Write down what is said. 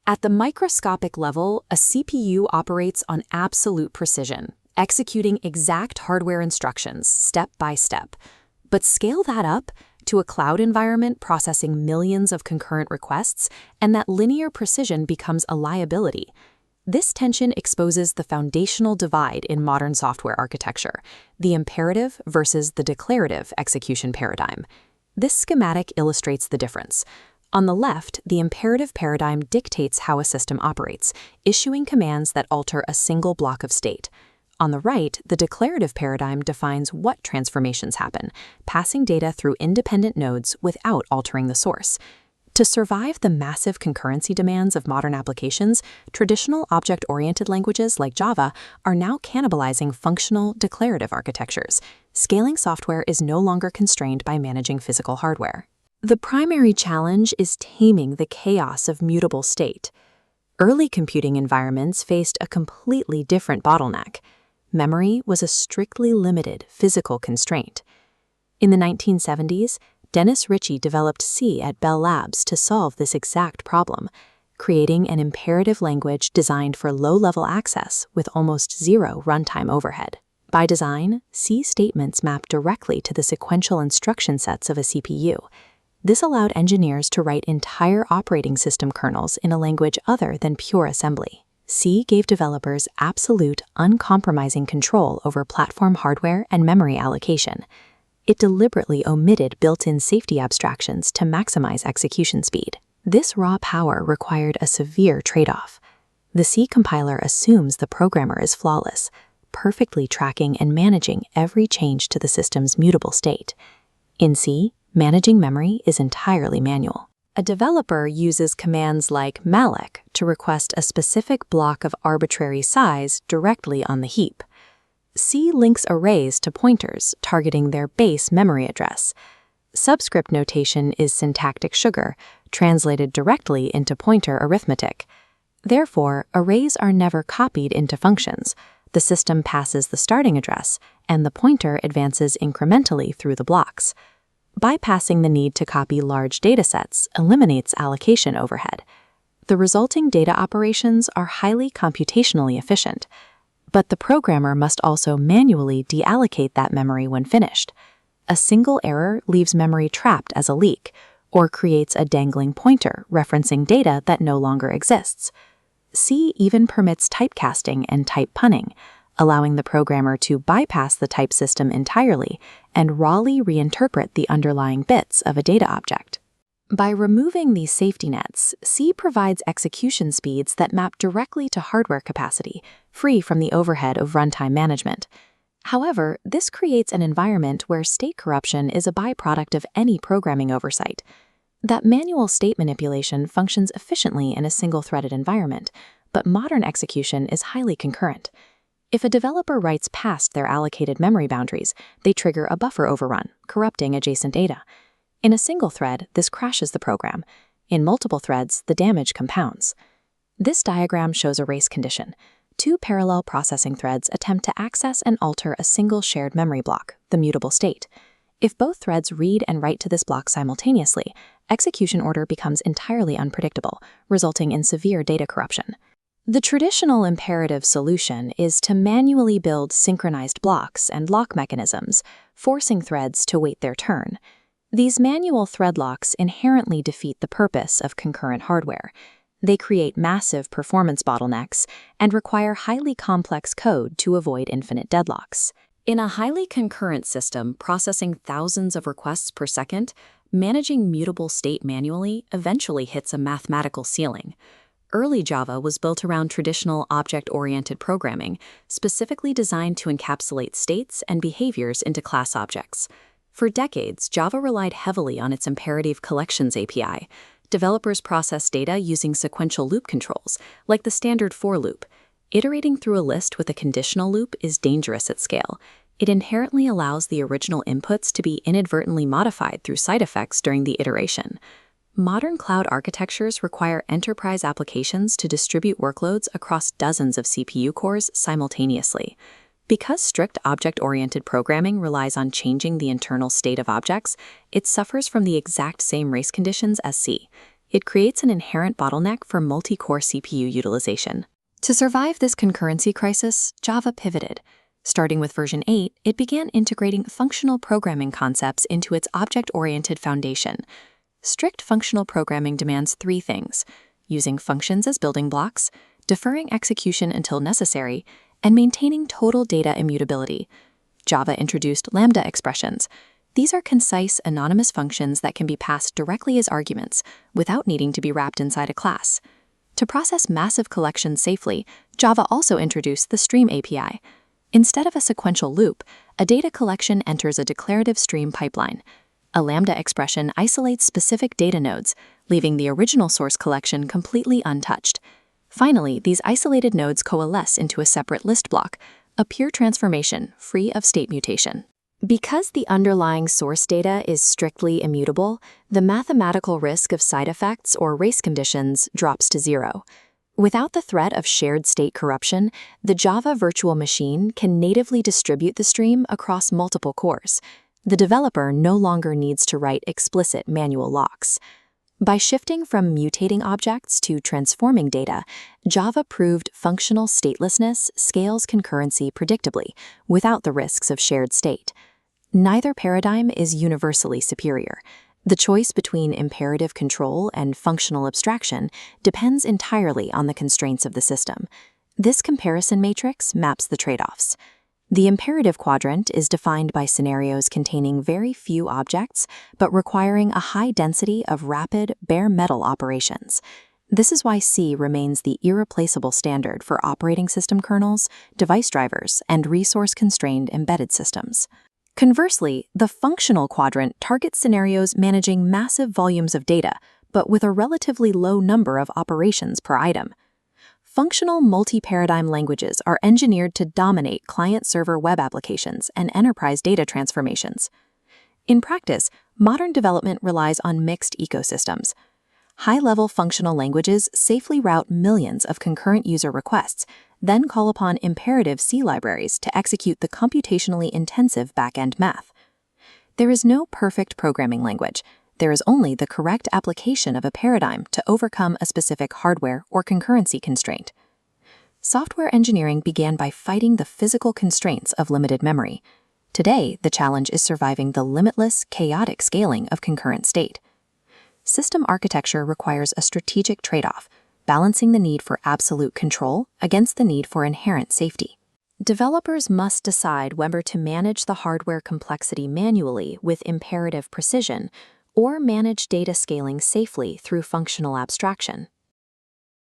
At the microscopic level, a CPU operates on absolute precision, executing exact hardware instructions step by step. But scale that up to a cloud environment processing millions of concurrent requests, and that linear precision becomes a liability. This tension exposes the foundational divide in modern software architecture, the imperative versus the declarative execution paradigm. This schematic illustrates the difference. On the left, the imperative paradigm dictates how a system operates, issuing commands that alter a single block of state. On the right, the declarative paradigm defines what transformations happen, passing data through independent nodes without altering the source. To survive the massive concurrency demands of modern applications, traditional object-oriented languages like Java are now cannibalizing functional, declarative architectures. Scaling software is no longer constrained by managing physical hardware. The primary challenge is taming the chaos of mutable state. Early computing environments faced a completely different bottleneck. Memory was a strictly limited physical constraint. In the 1970s, Dennis Ritchie developed C at Bell Labs to solve this exact problem, creating an imperative language designed for low-level access with almost zero runtime overhead. By design, C statements map directly to the sequential instruction sets of a CPU. This allowed engineers to write entire operating system kernels in a language other than pure assembly. C gave developers absolute, uncompromising control over platform hardware and memory allocation. It deliberately omitted built-in safety abstractions to maximize execution speed. This raw power required a severe trade-off. The C compiler assumes the programmer is flawless, perfectly tracking and managing every change to the system's mutable state. In C, managing memory is entirely manual. A developer uses commands like malloc to request a specific block of arbitrary size directly on the heap. C links arrays to pointers, targeting their base memory address. Subscript notation is syntactic sugar, translated directly into pointer arithmetic. Therefore, arrays are never copied into functions. The system passes the starting address, and the pointer advances incrementally through the blocks. Bypassing the need to copy large datasets eliminates allocation overhead. The resulting data operations are highly computationally efficient. But the programmer must also manually deallocate that memory when finished. A single error leaves memory trapped as a leak, or creates a dangling pointer referencing data that no longer exists. C even permits typecasting and type punning, allowing the programmer to bypass the type system entirely and rawly reinterpret the underlying bits of a data object. By removing these safety nets, C provides execution speeds that map directly to hardware capacity, free from the overhead of runtime management. However, this creates an environment where state corruption is a byproduct of any programming oversight. That manual state manipulation functions efficiently in a single-threaded environment, but modern execution is highly concurrent. If a developer writes past their allocated memory boundaries, they trigger a buffer overrun, corrupting adjacent data. In a single thread, this crashes the program. In multiple threads, the damage compounds. This diagram shows a race condition. Two parallel processing threads attempt to access and alter a single shared memory block, the mutable state. If both threads read and write to this block simultaneously, execution order becomes entirely unpredictable, resulting in severe data corruption. The traditional imperative solution is to manually build synchronized blocks and lock mechanisms, forcing threads to wait their turn. These manual thread locks inherently defeat the purpose of concurrent hardware. They create massive performance bottlenecks and require highly complex code to avoid infinite deadlocks. In a highly concurrent system processing thousands of requests per second, managing mutable state manually eventually hits a mathematical ceiling. Early Java was built around traditional object-oriented programming, specifically designed to encapsulate states and behaviors into class objects. For decades, Java relied heavily on its imperative collections API. Developers process data using sequential loop controls, like the standard for loop. Iterating through a list with a conditional loop is dangerous at scale. It inherently allows the original inputs to be inadvertently modified through side effects during the iteration. Modern cloud architectures require enterprise applications to distribute workloads across dozens of CPU cores simultaneously. Because strict object-oriented programming relies on changing the internal state of objects, it suffers from the exact same race conditions as C. It creates an inherent bottleneck for multi-core CPU utilization. To survive this concurrency crisis, Java pivoted. Starting with version 8, it began integrating functional programming concepts into its object-oriented foundation. Strict functional programming demands three things: using functions as building blocks, deferring execution until necessary, and maintaining total data immutability. Java introduced Lambda expressions. These are concise, anonymous functions that can be passed directly as arguments, without needing to be wrapped inside a class. To process massive collections safely, Java also introduced the Stream API. Instead of a sequential loop, a data collection enters a declarative stream pipeline. A Lambda expression isolates specific data nodes, leaving the original source collection completely untouched. Finally, these isolated nodes coalesce into a separate list block, a pure transformation free of state mutation. Because the underlying source data is strictly immutable, the mathematical risk of side effects or race conditions drops to zero. Without the threat of shared state corruption, the Java virtual machine can natively distribute the stream across multiple cores. The developer no longer needs to write explicit manual locks. By shifting from mutating objects to transforming data, Java proved functional statelessness scales concurrency predictably, without the risks of shared state. Neither paradigm is universally superior. The choice between imperative control and functional abstraction depends entirely on the constraints of the system. This comparison matrix maps the trade-offs. The imperative quadrant is defined by scenarios containing very few objects, but requiring a high density of rapid, bare metal operations. This is why C remains the irreplaceable standard for operating system kernels, device drivers, and resource-constrained embedded systems. Conversely, the functional quadrant targets scenarios managing massive volumes of data, but with a relatively low number of operations per item. Functional multi-paradigm languages are engineered to dominate client-server web applications and enterprise data transformations. In practice, modern development relies on mixed ecosystems. High-level functional languages safely route millions of concurrent user requests, then call upon imperative C libraries to execute the computationally intensive back-end math. There is no perfect programming language. There is only the correct application of a paradigm to overcome a specific hardware or concurrency constraint. Software engineering began by fighting the physical constraints of limited memory. Today, the challenge is surviving the limitless, chaotic scaling of concurrent state. System architecture requires a strategic trade-off, balancing the need for absolute control against the need for inherent safety. Developers must decide whether to manage the hardware complexity manually with imperative precision or manage data scaling safely through functional abstraction.